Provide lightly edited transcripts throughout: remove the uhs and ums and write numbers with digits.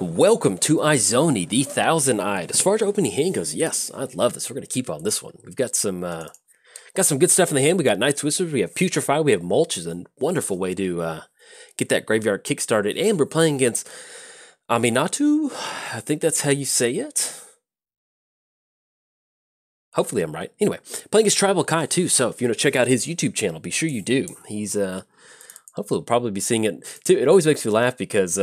Welcome to Izoni, the Thousand-Eyed. As far as opening hand goes, yes, I love this. We're going to keep on this one. We've got some good stuff in the hand. We got Night's Whisper, we have Putrefy, we have Mulch. Is a wonderful way to get that graveyard kickstarted. And we're playing against Aminatou. I think that's how you say it. Hopefully I'm right. Anyway, playing against Tribal Kai too. So if you want to check out his YouTube channel, be sure you do. He's hopefully we'll probably be seeing it too. It always makes me laugh because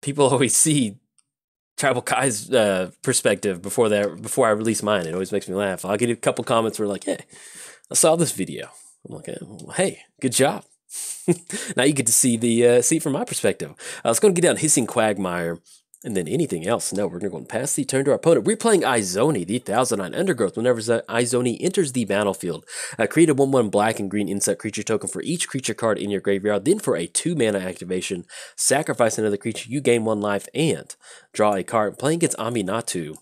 people always see Tribal Kai's perspective before I release mine. It always makes me laugh. I'll get a couple comments where like, "Hey, I saw this video." I'm like, "Hey, good job." Now you get to see see it from my perspective. I was going to get down Hissing Quagmire and then anything else. No, we're going to go and pass the turn to our opponent. We're playing Izoni, the Thousand-Eyed Undergrowth. Whenever Izoni enters the battlefield, create a 1/1 black and green insect creature token for each creature card in your graveyard. Then for a 2-mana activation, sacrifice another creature, you gain 1 life, and draw a card. Playing against Aminatou.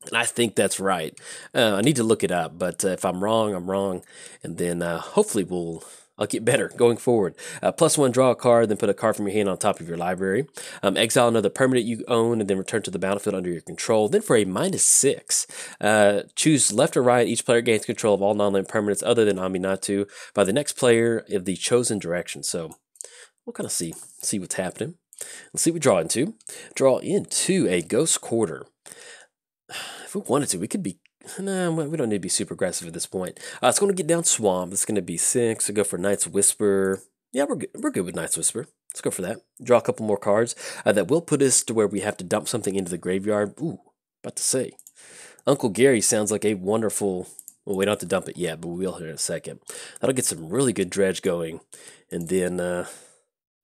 And I think that's right. I need to look it up, but if I'm wrong, I'm wrong. And then hopefully I'll get better going forward. +1, draw a card, then put a card from your hand on top of your library. Exile another permanent you own, and then return to the battlefield under your control. Then for a -6, choose left or right. Each player gains control of all non-land permanents other than Aminatou by the next player of the chosen direction. So we'll kind of see what's happening. Let's see what we draw into. Draw into a Ghost Quarter. If we wanted to, we could be... Nah, we don't need to be super aggressive at this point. It's going to get down Swamp. It's going to be 6. We'll go for Night's Whisper. Yeah, we're good with Night's Whisper. Let's go for that. Draw a couple more cards. That will put us to where we have to dump something into the graveyard. Ooh, about to say. Uncle Gary sounds like a wonderful... Well, we don't have to dump it yet, but we will here in a second. That'll get some really good dredge going. And then,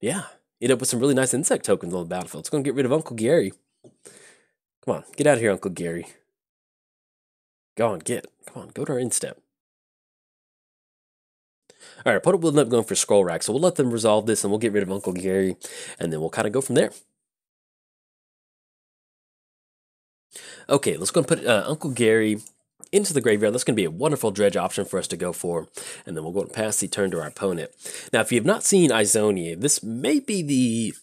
yeah, end up with some really nice insect tokens on the battlefield. It's going to get rid of Uncle Gary. Come on, get out of here, Uncle Gary. Go on, come on, go to our instep. All right, opponent will end up going for Scroll Rack, so we'll let them resolve this, and we'll get rid of Uncle Gary, and then we'll kind of go from there. Okay, let's go and put Uncle Gary into the graveyard. That's going to be a wonderful dredge option for us to go for, and then we'll go and pass the turn to our opponent. Now, if you have not seen Izoni, this may be the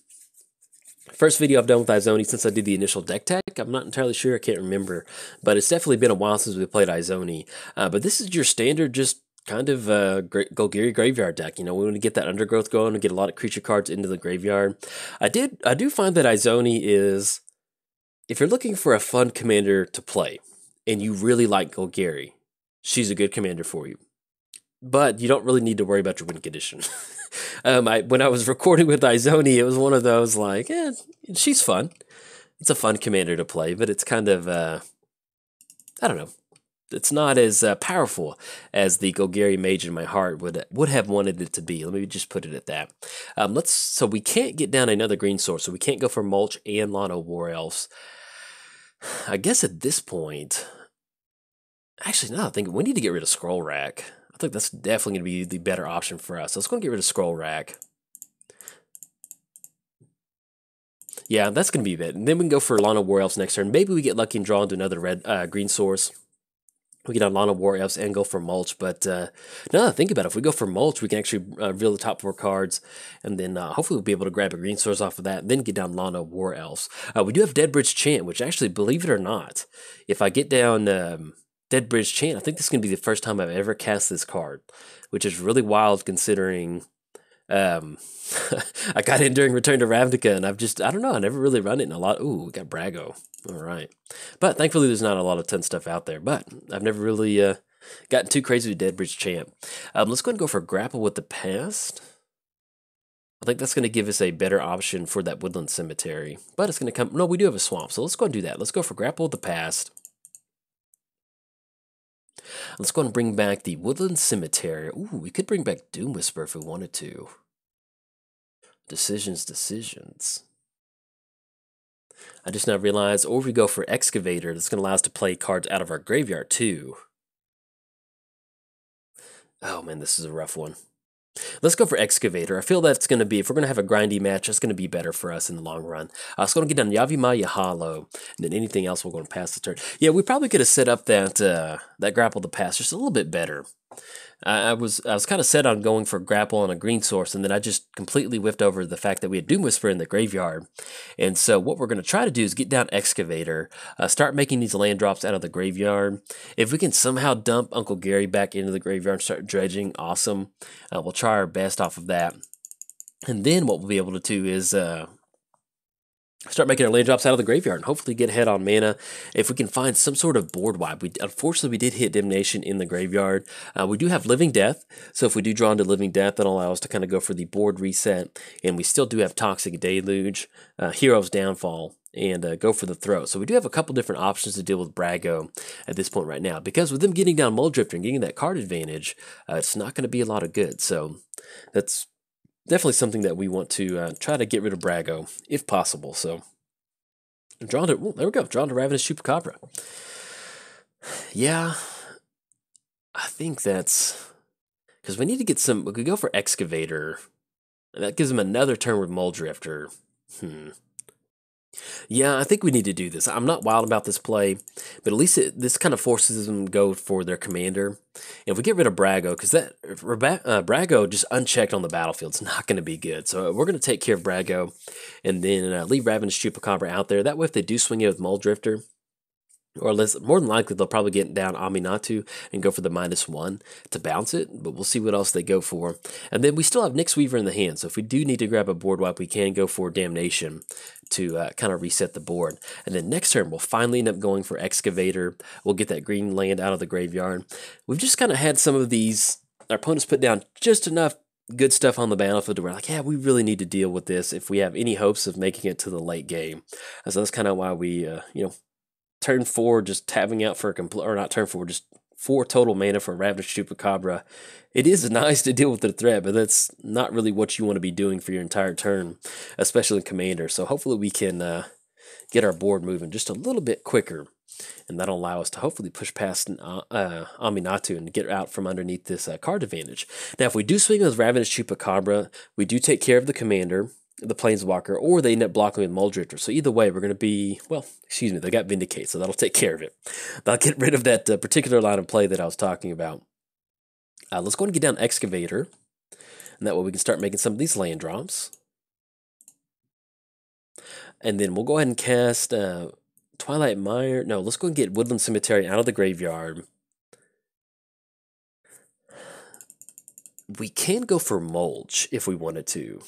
first video I've done with Izoni since I did the initial deck tech. I'm not entirely sure. I can't remember. But it's definitely been a while since we played Izoni. But this is your standard just kind of Golgari graveyard deck. You know, we want to get that undergrowth going and get a lot of creature cards into the graveyard. I do find that Izoni is, if you're looking for a fun commander to play and you really like Golgari, she's a good commander for you. But you don't really need to worry about your win condition. When I was recording with Izoni, it was one of those like, she's fun. It's a fun commander to play, but it's kind of, I don't know. It's not as powerful as the Golgari Mage in my heart would have wanted it to be. Let me just put it at that. So we can't get down another green source, so we can't go for Mulch and Lano War Elves. I guess at this point, actually, no, I think we need to get rid of Scroll Rack. I think that's definitely going to be the better option for us. Let's go and get rid of Scroll Rack. Yeah, that's going to be it. And then we can go for Lano War Elves next turn. Maybe we get lucky and draw into another green source. We get on Lano War Elves and go for Mulch. But now that I think about it, if we go for Mulch, we can actually reveal the top 4 cards. And then hopefully we'll be able to grab a green source off of that. And then get down Lano War Elves. We do have Deadbridge Chant, which actually, believe it or not, if I get down... Deadbridge Chant, I think this is going to be the first time I've ever cast this card, which is really wild considering I got in during Return to Ravnica, and I don't know, I never really run it in a lot. Ooh, we got Brago. All right. But thankfully there's not a lot of ton stuff out there, but I've never really gotten too crazy with Deadbridge Chant. Let's go ahead and go for Grapple with the Past. I think that's going to give us a better option for that Woodland Cemetery, but it's going to come... No, we do have a Swamp, so let's go and do that. Let's go for Grapple with the Past. Let's go and bring back the Woodland Cemetery. Ooh, we could bring back Doom Whisper if we wanted to. Decisions. I just now realized, or we go for Excavator, that's going to allow us to play cards out of our graveyard too. Oh man, this is a rough one. Let's go for Excavator. I feel that's going to be, if we're going to have a grindy match, that's going to be better for us in the long run. It's going to get down Yavimaya Hollow, and then anything else we're going to pass the turn. Yeah, we probably could have set up that that Grapple the Pass just a little bit better. I was kind of set on going for Grapple on a green source, and then I just completely whiffed over the fact that we had Doom Whisper in the graveyard. And so what we're going to try to do is get down Excavator, start making these land drops out of the graveyard. If we can somehow dump Uncle Gary back into the graveyard and start dredging, awesome. We'll try our best off of that. And then what we'll be able to do is start making our land drops out of the graveyard and hopefully get ahead on mana. If we can find some sort of board wipe. Unfortunately, we did hit Damnation in the graveyard. We do have Living Death, so if we do draw into Living Death, that'll allow us to kind of go for the board reset. And we still do have Toxic Deluge, Hero's Downfall, and go for the throw. So we do have a couple different options to deal with Brago at this point right now. Because with them getting down Muldrifter and getting that card advantage, it's not going to be a lot of good. So that's definitely something that we want to try to get rid of Brago, if possible. So, drawn to, there we go, drawn to Ravenous Chupacabra. Yeah, I think that's, because we need to get some, we could go for Excavator, and that gives him another turn with Muldrifter. Yeah, I think we need to do this. I'm not wild about this play, but at least this kind of forces them to go for their commander. And if we get rid of Brago, because that Brago just unchecked on the battlefield, it's not going to be good. So we're going to take care of Brago, and then leave Ravenous Chupacabra out there. That way, if they do swing it with Muldrifter, or less, more than likely they'll probably get down Aminatou and go for the -1 to bounce it, but we'll see what else they go for. And then we still have Nyx Weaver in the hand, so if we do need to grab a board wipe, we can go for Damnation to kind of reset the board. And then next turn, we'll finally end up going for Excavator. We'll get that green land out of the graveyard. We've just kind of had some of these, our opponents put down just enough good stuff on the battlefield to where, like, yeah, we really need to deal with this if we have any hopes of making it to the late game. So that's kind of why we, turn 4, just tapping out for a complete, or not turn 4, just 4 total mana for Ravenous Chupacabra. It is nice to deal with the threat, but that's not really what you want to be doing for your entire turn, especially in Commander. So hopefully we can get our board moving just a little bit quicker, and that'll allow us to hopefully push past Aminatou and get out from underneath this card advantage. Now, if we do swing with Ravenous Chupacabra, we do take care of the Commander, the Planeswalker, or they end up blocking with Muldrifter. So either way, we're going to be, well, excuse me, they got Vindicate, so that'll take care of it. That'll get rid of that particular line of play that I was talking about. Let's go and get down Excavator, and that way we can start making some of these land drops. And then we'll go ahead and cast Twilight Mire. No, let's go and get Woodland Cemetery out of the graveyard. We can go for Mulch if we wanted to.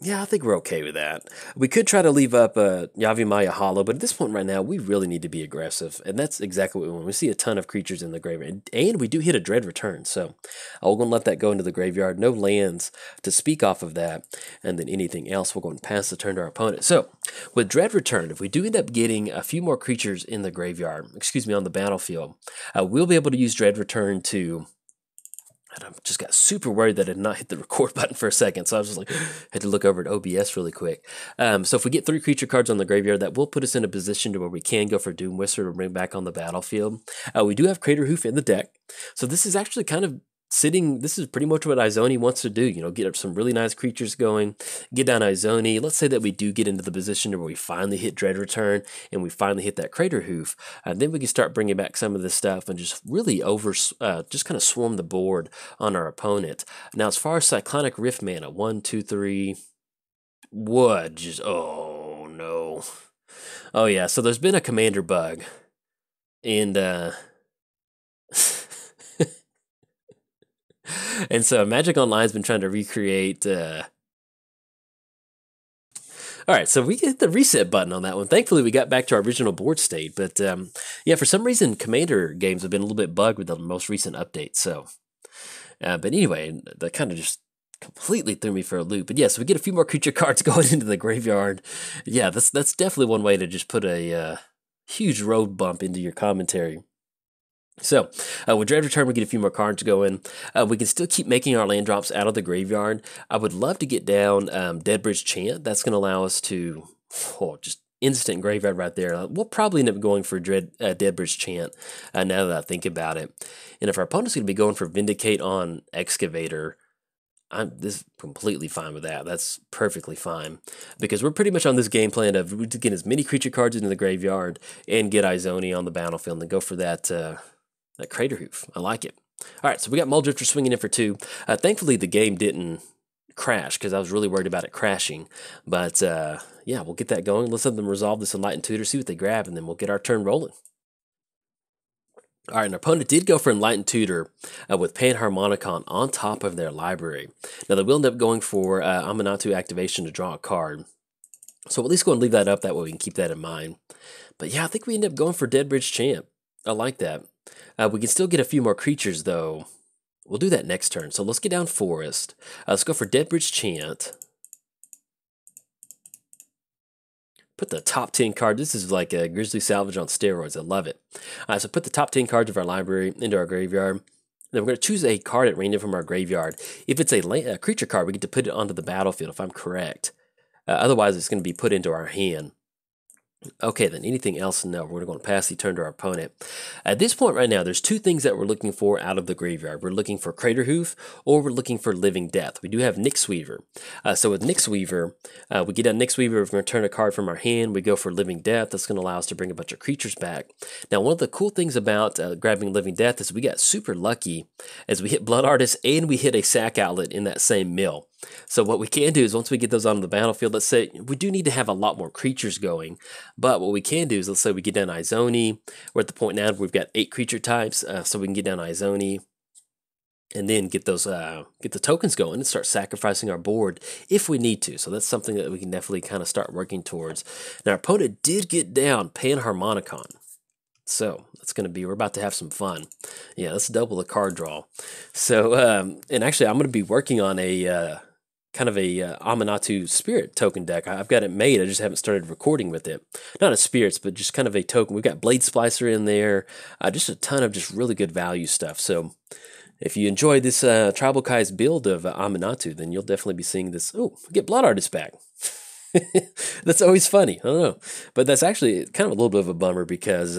Yeah, I think we're okay with that. We could try to leave up Yavimaya Hollow, but at this point right now, we really need to be aggressive, and that's exactly what we want. We see a ton of creatures in the graveyard, and we do hit a Dread Return, so we're going to let that go into the graveyard. No lands to speak off of that, and then anything else, we're going to pass the turn to our opponent. So, with Dread Return, if we do end up getting a few more creatures in the graveyard, on the battlefield, we'll be able to use Dread Return to... And I just got super worried that I did not hit the record button for a second, so I was just like, had to look over at OBS really quick. So if we get 3 creature cards on the graveyard, that will put us in a position to where we can go for Doom Whisper to bring back on the battlefield. We do have Crater Hoof in the deck, so this is actually kind of sitting, this is pretty much what Izoni wants to do, get up some really nice creatures going, get down Izoni. Let's say that we do get into the position where we finally hit Dread Return and we finally hit that Crater Hoof, and then we can start bringing back some of this stuff and just really just kind of swarm the board on our opponent. Now, as far as Cyclonic Rift mana, 1, 2, 3, what? Just, oh no. Oh yeah, so there's been a commander bug, and and so Magic Online's been trying to recreate... Alright, so we hit the reset button on that one. Thankfully, we got back to our original board state. But yeah, for some reason, Commander games have been a little bit bugged with the most recent update. So, but anyway, that kind of just completely threw me for a loop. But yeah, so we get a few more creature cards going into the graveyard. Yeah, that's definitely one way to just put a huge road bump into your commentary. So, with Dread Return, we get a few more cards going. We can still keep making our land drops out of the graveyard. I would love to get down Deadbridge Chant. That's going to allow us to just instant graveyard right there. We'll probably end up going for Deadbridge Chant now that I think about it. And if our opponent's going to be going for Vindicate on Excavator, I'm this completely fine with that. That's perfectly fine because we're pretty much on this game plan of we get as many creature cards into the graveyard and get Izoni on the battlefield and then go for that that Crater Hoof. I like it. All right, so we got Muldrifter swinging in for 2. Thankfully, the game didn't crash because I was really worried about it crashing. But yeah, we'll get that going. Let's let them resolve this Enlightened Tutor, see what they grab, and then we'll get our turn rolling. All right, an opponent did go for Enlightened Tutor with Panharmonicon on top of their library. Now, they will end up going for Aminatou activation to draw a card. So at least go and leave that up, that way we can keep that in mind. But yeah, I think we end up going for Deadbridge Champ. I like that. We can still get a few more creatures, though. We'll do that next turn. So let's get down Forest. Let's go for Deadbridge Chant. Put the top 10 card. This is like a Grizzly Salvage on steroids. I love it. So put the top 10 cards of our library into our graveyard. Then we're going to choose a card at random from our graveyard. If it's a creature card, we get to put it onto the battlefield, if I'm correct. Otherwise, it's going to be put into our hand. Okay, then anything else? No, we're going to pass the turn to our opponent. At this point right now, there's 2 things that we're looking for out of the graveyard. We're looking for Crater Hoof, or we're looking for Living Death. We do have Nyx Weaver. So with Nyx Weaver, we get a Nyx Weaver, we're going to turn a card from our hand, we go for Living Death. That's going to allow us to bring a bunch of creatures back. Now, one of the cool things about grabbing Living Death is we got super lucky as we hit Blood Artist and we hit a sack outlet in that same mill. So what we can do is once we get those onto the battlefield, let's say we do need to have a lot more creatures going, but what we can do is let's say we get down Izoni. We're at the point now where we've got 8 creature types, so we can get down Izoni and then get those get the tokens going and start sacrificing our board if we need to. So that's something that we can definitely kind of start working towards. Now our opponent did get down Panharmonicon. So that's going to be, we're about to have some fun. Yeah, let's double the card draw. So, and actually I'm going to be working on a kind of a Aminatou Spirit token deck. I've got it made, I just haven't started recording with it. Not a Spirits, but just kind of a token. We've got Blade Splicer in there, just a ton of just really good value stuff. So if you enjoy this Tribal Kai's build of Aminatou, then you'll definitely be seeing this. Oh, get Blood Artist back. That's always funny. I don't know. But that's actually kind of a little bit of a bummer because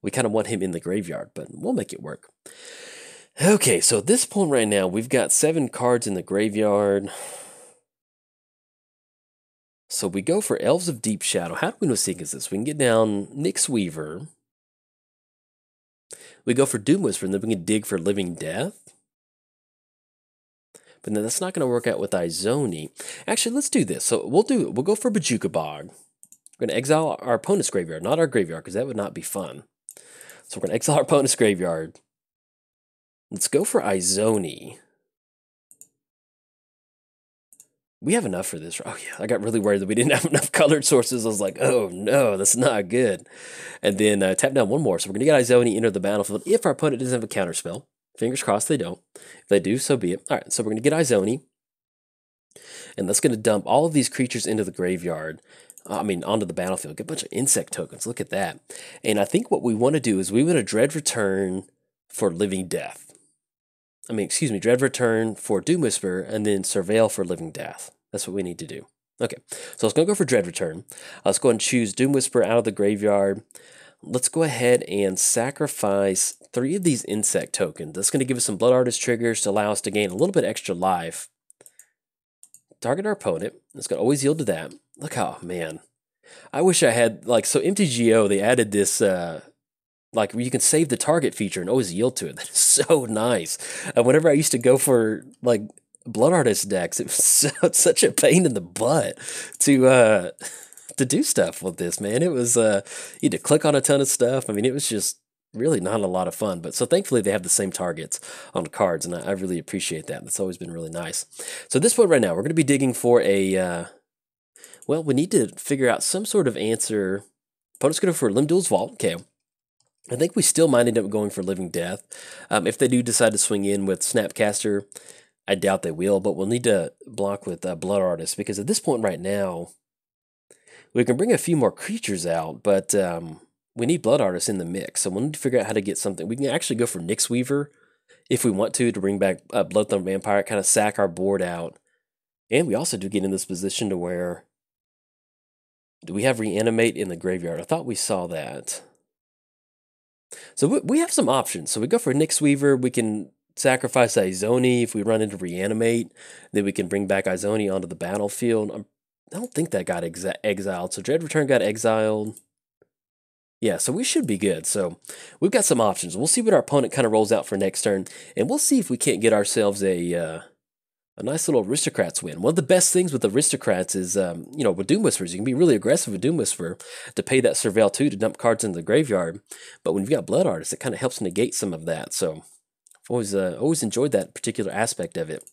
we kind of want him in the graveyard, but we'll make it work. Okay, so at this point right now, we've got 7 cards in the graveyard. So we go for Elves of Deep Shadow. How do we know sequence this? We can get down Nyx Weaver. We go for Doom Whisper, and then we can dig for Living Death. But then that's not going to work out with Izoni. Actually, let's do this. So we'll go for Bajuka Bog. We're going to exile our opponent's graveyard, not our graveyard, because that would not be fun. So we're going to exile our opponent's graveyard. Let's go for Izoni. We have enough for this. Oh yeah, I got really worried that we didn't have enough colored sources. I was like, oh no, that's not good. And then tap down one more. So we're going to get Izoni, enter the battlefield if our opponent doesn't have a counterspell. Fingers crossed they don't. If they do, so be it. All right, so we're going to get Izoni. And that's going to dump all of these creatures into the graveyard. Onto the battlefield. Get a bunch of insect tokens. Look at that. And I think what we want to do is we want to Dread Return for Living Death. Dread Return for Doom Whisper, and then Surveil for Living Death. That's what we need to do. Okay, so let's go for Dread Return. Let's go and choose Doom Whisper out of the graveyard. Let's go ahead and sacrifice 3 of these insect tokens. That's going to give us some Blood Artist triggers to allow us to gain a little bit extra life. Target our opponent. It's going to always yield to that. Look how, man. I wish I had, so MTGO, they added this, you can save the target feature and always yield to it. That is so nice. Whenever I used to go for Blood Artist decks, it was such a pain in the butt to do stuff with this, man. It was you had to click on a ton of stuff. It was just really not a lot of fun. But so thankfully they have the same targets on the cards, and I really appreciate that. That's always been really nice. So at this point right now, we're going to be digging for a we need to figure out some sort of answer. Opponent's going to go for Limdul's Vault. Okay. I think we still might end up going for Living Death. If they do decide to swing in with Snapcaster, I doubt they will, but we'll need to block with Blood Artist, because at this point right now, we can bring a few more creatures out, but we need Blood Artist in the mix, so we'll need to figure out how to get something. We can actually go for Nyx Weaver if we want to bring back Bloodthorn Vampire, kind of sack our board out. And we also do get in this position to where Do we have Reanimate in the graveyard? I thought we saw that. So we have some options. So we go for Nyx Weaver. We can sacrifice Izoni if we run into Reanimate. Then we can bring back Izoni onto the battlefield. I don't think that got exiled. So Dread Return got exiled. Yeah, so we should be good. So we've got some options. We'll see what our opponent kind of rolls out for next turn. And we'll see if we can't get ourselves a nice little Aristocrats win. One of the best things with Aristocrats is, you know, with Doom Whisperers, you can be really aggressive with Doom Whisperer to pay that Surveil 2 to dump cards into the graveyard. But when you've got Blood Artist, it kind of helps negate some of that. So I've always enjoyed that particular aspect of it.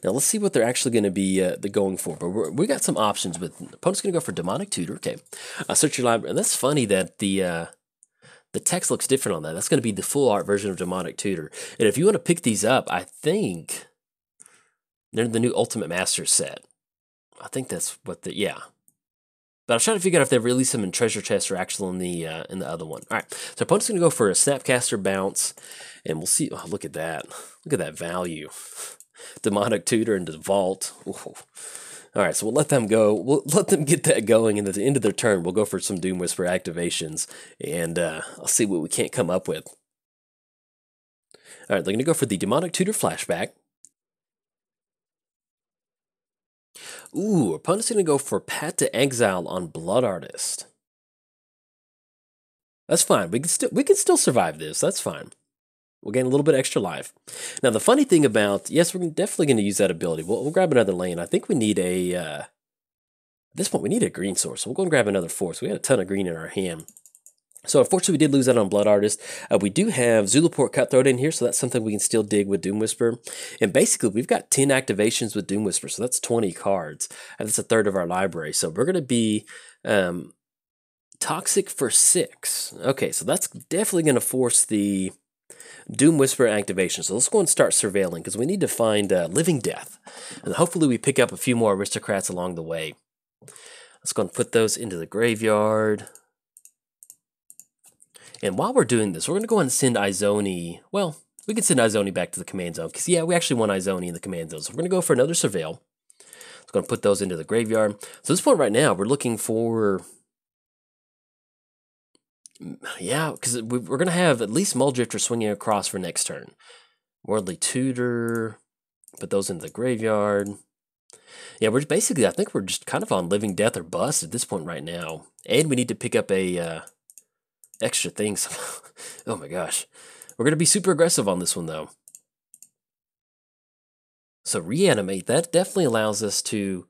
Now let's see what they're actually going to be going for. But we got some options. With opponent's going to go for Demonic Tutor. Okay, search your library. And that's funny that the text looks different on that. That's going to be the full art version of Demonic Tutor. And if you want to pick these up, I think they're the new Ultimate Master set. I think that's what yeah. But I was trying to figure out if they release them in Treasure Chest or actually in the other one. All right, so opponent's going to go for a Snapcaster Bounce, and we'll see. Oh, look at that! Look at that value. Demonic Tutor into the Vault. Ooh. All right, so we'll let them go. We'll let them get that going, and at the end of their turn, we'll go for some Doom Whisper activations, and I'll see what we can't come up with. All right, they're going to go for the Demonic Tutor Flashback. Ooh, opponent's going to go for Pat to Exile on Blood Artist. That's fine. We can still survive this. That's fine. We'll gain a little bit extra life. Now, the funny thing about, yes, we're definitely going to use that ability. We'll grab another lane. I think we need at this point, we need a green source. So we'll go and grab another force. We had a ton of green in our hand. So unfortunately, we did lose that on Blood Artist. We do have Zulaport Cutthroat in here, so that's something we can still dig with Doom Whisper. And basically, we've got 10 activations with Doom Whisper, so that's 20 cards. And that's a third of our library. So we're going to be Toxic for 6. Okay, so that's definitely going to force the Doom Whisper activation. So let's go and start surveilling, because we need to find Living Death. And hopefully we pick up a few more Aristocrats along the way. Let's go and put those into the graveyard. And while we're doing this, we're going to go ahead and send Izoni. Well, we can send Izoni back to the command zone, because, yeah, we actually want Izoni in the command zone. So we're going to go for another Surveil. Let's go and put those into the graveyard. So at this point right now, we're looking for... Yeah, because we're going to have at least Muldrifter swinging across for next turn. Worldly Tutor. Put those into the graveyard. Yeah, we're basically, I think we're just kind of on Living Death or Bust at this point right now. And we need to pick up a... extra things. Oh my gosh. We're going to be super aggressive on this one, though. So Reanimate, that definitely allows us to...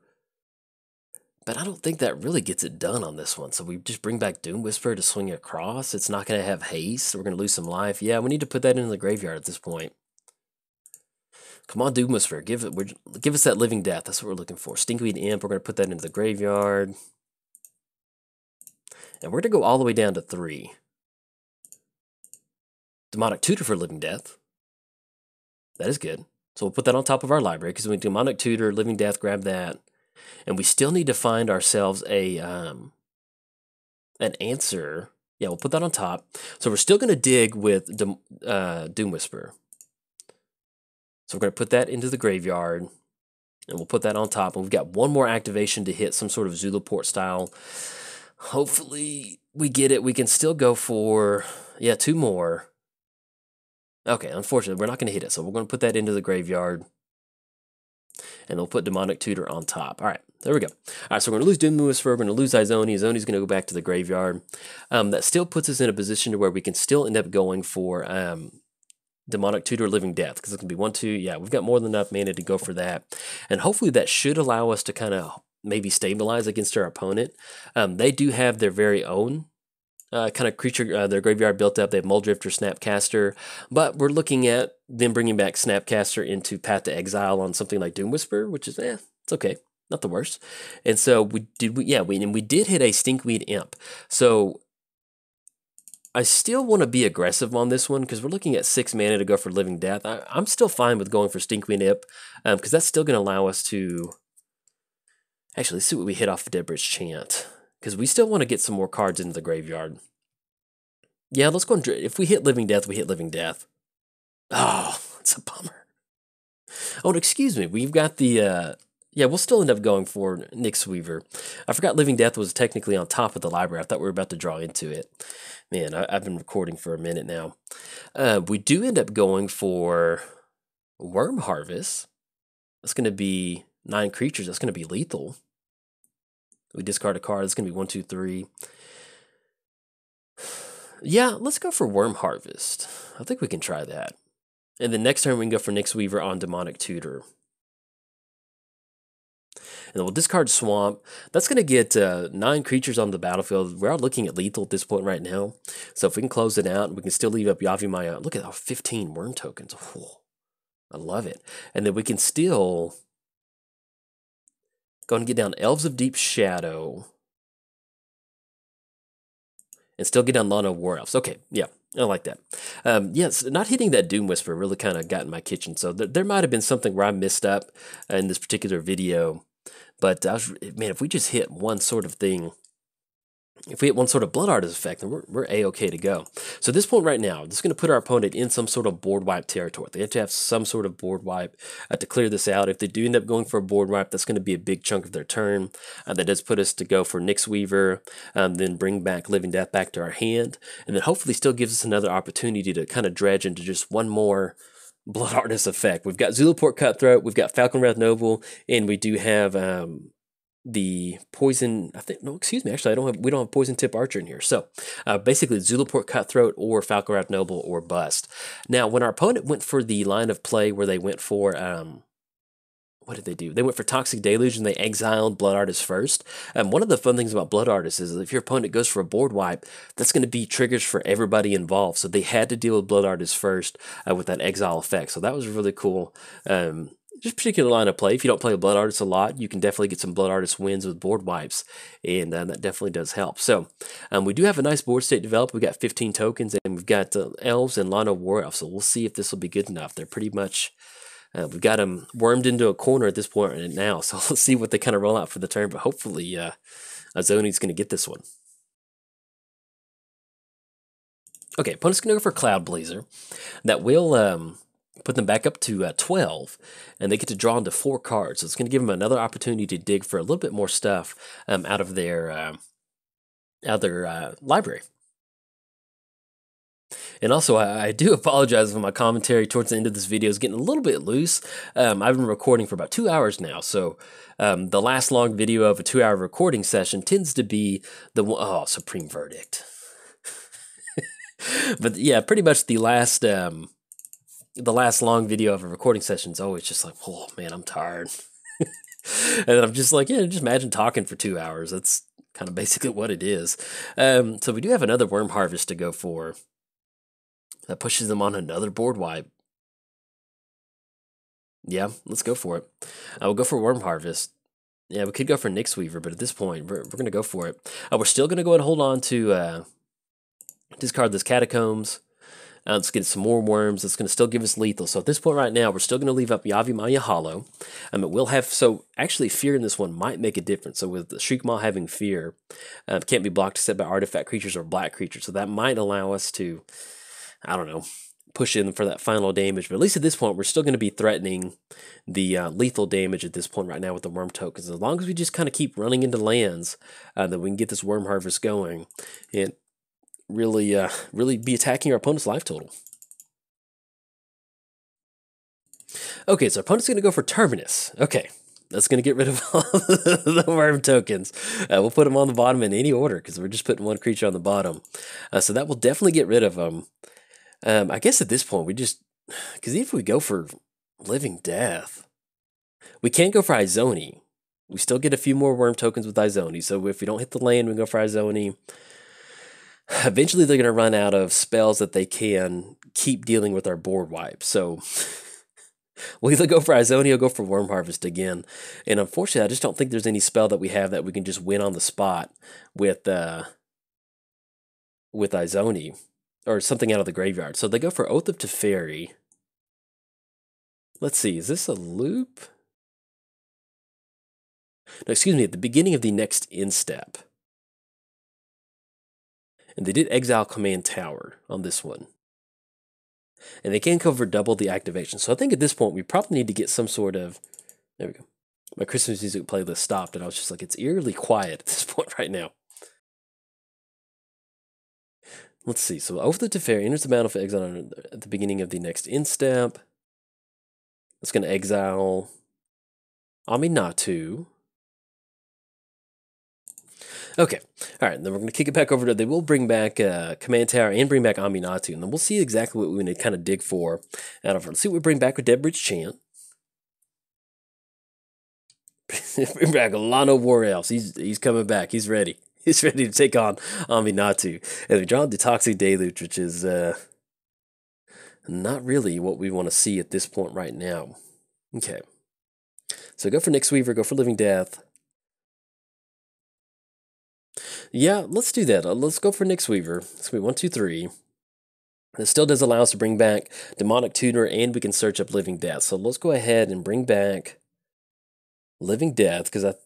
But I don't think that really gets it done on this one. So we just bring back Doom Whisper to swing across. It's not going to have haste. We're going to lose some life. Yeah, we need to put that into the graveyard at this point. Come on, Doom Whisper. Give us that Living Death. That's what we're looking for. Stinkweed Imp, we're going to put that into the graveyard. And we're going to go all the way down to 3. Demonic Tutor for Living Death. That is good. So we'll put that on top of our library, because we Demonic Tutor, Living Death, grab that. And we still need to find ourselves an answer. Yeah, we'll put that on top. So we're still going to dig with Doom Whisper. So we're going to put that into the graveyard. And we'll put that on top. And we've got one more activation to hit some sort of Zulaport style. Hopefully we get it. We can still go for, yeah, 2 more. Okay, unfortunately, we're not going to hit it. So we're going to put that into the graveyard. And we'll put Demonic Tutor on top. All right, there we go. All right, so we're going to lose Doom Whisper. We're going to lose Izoni. Izoni's going to go back to the graveyard. That still puts us in a position to where we can still end up going for Demonic Tutor Living Death, because it's going to be 1, 2. Yeah, we've got more than enough mana to go for that. And hopefully that should allow us to kind of maybe stabilize against our opponent. They do have their very own kind of creature, their graveyard built up. They have Muldrifter, Snapcaster, but we're looking at them bringing back Snapcaster into Path to Exile on something like Doom Whisper, which is, it's okay, not the worst. And so we did hit a Stinkweed Imp. So I still want to be aggressive on this one, because we're looking at 6 mana to go for Living Death. I'm still fine with going for Stinkweed Imp, because that's still going to allow us to... Actually, let's see what we hit off of Dead Bridge Chant, because we still want to get some more cards into the graveyard. Yeah, let's go and... If we hit Living Death, we hit Living Death. Oh, it's a bummer. Oh, excuse me. We've got the Yeah, we'll still end up going for Nyx Weaver. I forgot Living Death was technically on top of the library. I thought we were about to draw into it. Man, I've been recording for a minute now. We do end up going for Worm Harvest. That's going to be 9 creatures. That's going to be lethal. We discard a card. That's going to be 1, 2, 3. Yeah, let's go for Worm Harvest. I think we can try that. And then next turn we can go for Nyx Weaver on Demonic Tutor. And then we'll discard Swamp. That's going to get 9 creatures on the battlefield. We're looking at lethal at this point right now. So if we can close it out, we can still leave up Yavimaya. Look at our 15 worm tokens. Oh, I love it. And then we can still go and get down Elves of Deep Shadow. And still get down Lana War Elves. Okay, yeah. I like that. Yes, not hitting that Doom Whisper really kind of got in my kitchen. So there might have been something where I missed up in this particular video. But man, if we just hit one sort of thing, if we hit one sort of Blood Artist effect, then we're A-okay to go. So at this point right now, this is going to put our opponent in some sort of board wipe territory. They have to have some sort of board wipe to clear this out. If they do end up going for a board wipe, that's going to be a big chunk of their turn. That does put us to go for Nyx Weaver, then bring back Living Death back to our hand, and then hopefully still gives us another opportunity to kind of dredge into just one more Blood Artist effect. We've got Zulaport Cutthroat, we've got Falconwrath Noble, and we do have the poison. Excuse me. Actually, we don't have Poison Tip Archer in here. So basically, Zulaport Cutthroat or Falconwrath Noble or bust. Now, when our opponent went for the line of play where they went for what did they do? They went for Toxic Deluge and they exiled Blood Artist first. One of the fun things about Blood Artist is if your opponent goes for a board wipe, that's going to be triggers for everybody involved. So they had to deal with Blood Artist first with that exile effect. So that was really cool. Just particular line of play. If you don't play Blood Artist a lot, you can definitely get some Blood Artist wins with board wipes, and that definitely does help. So we do have a nice board state developed. We've got 15 tokens, and we've got Elves and Lana War Elves. So we'll see if this will be good enough. They're pretty much... we've got them wormed into a corner at this point right now, so let's see what they kind of roll out for the turn, but hopefully Izoni's going to get this one. Okay, opponent's going to go for Cloud Blazer. That will put them back up to 12, and they get to draw into 4 cards, so it's going to give them another opportunity to dig for a little bit more stuff out of their library. And also, I do apologize for my commentary towards the end of this video is getting a little bit loose. I've been recording for about 2 hours now, so the last long video of a 2-hour recording session tends to be the Supreme Verdict. But yeah, pretty much the last long video of a recording session is always just like, oh man, I'm tired. And I'm just like, yeah, just imagine talking for 2 hours. That's kind of basically what it is. So we do have another Worm Harvest to go for. That pushes them on another board wipe. Yeah, let's go for it. We'll go for Worm Harvest. Yeah, we could go for Nyx Weaver, but at this point, we're going to go for it. We're still going to go and hold on to discard this Catacombs. Let's get some more worms. It's going to still give us lethal. So at this point right now, we're still going to leave up Yavimaya Hollow. It will have, so actually Fear in this one might make a difference. So with the Shriekmaw having Fear, can't be blocked except by artifact creatures or black creatures. So that might allow us to, I don't know, push in for that final damage. But at least at this point, we're still going to be threatening the lethal damage at this point right now with the worm tokens. As long as we just kind of keep running into lands, that we can get this Worm Harvest going and really be attacking our opponent's life total. Okay, so our opponent's going to go for Terminus. Okay, that's going to get rid of all the worm tokens. We'll put them on the bottom in any order because we're just putting one creature on the bottom. So that will definitely get rid of them. I guess at this point, because even if we go for Living Death, we can't go for Izoni. We still get a few more worm tokens with Izoni. So if we don't hit the land, we go for Izoni. Eventually, they're going to run out of spells that they can keep dealing with our board wipe. So we'll either go for Izoni or go for Worm Harvest again. And unfortunately, I just don't think there's any spell that we have that we can just win on the spot with Izoni or something out of the graveyard. So they go for Oath of Teferi. Let's see, is this a loop? No, excuse me, at the beginning of the next instep. And they did exile Command Tower on this one. And they can cover double the activation. So I think at this point we probably need to get some sort of... There we go. My Christmas music playlist stopped, and I was just like, it's eerily quiet at this point right now. Let's see. So Oath of Teferi enters the battlefield exile at the beginning of the next end step. It's going to exile Aminatou. Okay. All right. And then we're going to kick it back over to. They will bring back Command Tower and bring back Aminatou. And then we'll see exactly what we need to kind of dig for out of her. Let's see what we bring back with Dead Bridge Chant. Bring back Alano War Elves. He's coming back. He's ready. He's ready to take on Aminatou. And we draw the Toxic Deluge, which is not really what we want to see at this point right now. Okay. So go for Nyx Weaver, go for Living Death. Yeah, let's do that. Let's go for Nyx Weaver. It's going to be 1, 2, 3. It still does allow us to bring back Demonic Tutor, and we can search up Living Death. So let's go ahead and bring back Living Death, because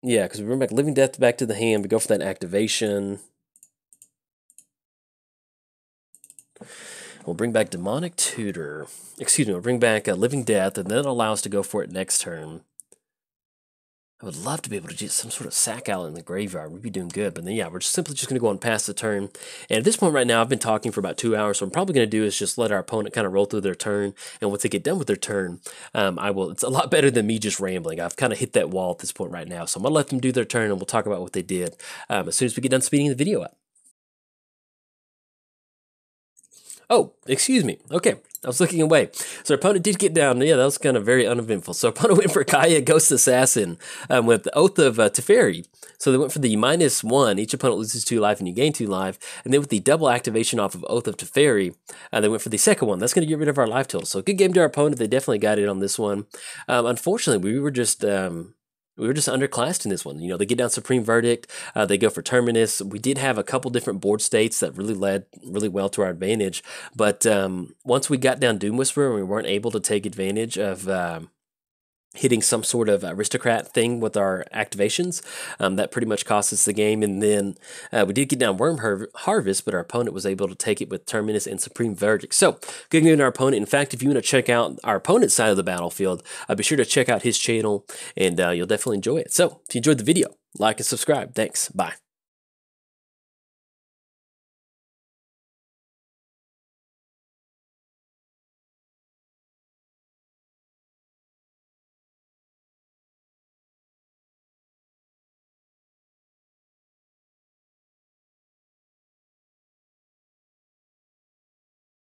we bring back Living Death back to the hand. We go for that activation. We'll bring back Demonic Tutor. Excuse me, we'll bring back Living Death, and then it'll allow us to go for it next turn. I would love to be able to get some sort of sack out in the graveyard. We'd be doing good. But then, yeah, we're simply just going to go on past the turn. And at this point right now, I've been talking for about 2 hours. So what I'm probably going to do is just let our opponent kind of roll through their turn. And once they get done with their turn, it's a lot better than me just rambling. I've kind of hit that wall at this point right now. So I'm going to let them do their turn, and we'll talk about what they did as soon as we get done speeding the video up. Oh, excuse me. Okay, I was looking away. So our opponent did get down. Yeah, that was kind of very uneventful. So our opponent went for Kaya, Ghost Assassin, with the Oath of Teferi. So they went for the -1. Each opponent loses 2 life and you gain 2 life. And then with the double activation off of Oath of Teferi, they went for the second one. That's going to get rid of our life total. So good game to our opponent. They definitely got it on this one. Unfortunately, we were just underclassed in this one. You know, they get down Supreme Verdict. They go for Terminus. We did have a couple different board states that really led really well to our advantage. But once we got down Doom Whisperer, we weren't able to take advantage of hitting some sort of aristocrat thing with our activations. That pretty much cost us the game. And then we did get down Worm Harvest, but our opponent was able to take it with Terminus and Supreme Verdict. So, good game to our opponent. In fact, if you want to check out our opponent's side of the battlefield, be sure to check out his channel, and you'll definitely enjoy it. So, if you enjoyed the video, like and subscribe. Thanks. Bye.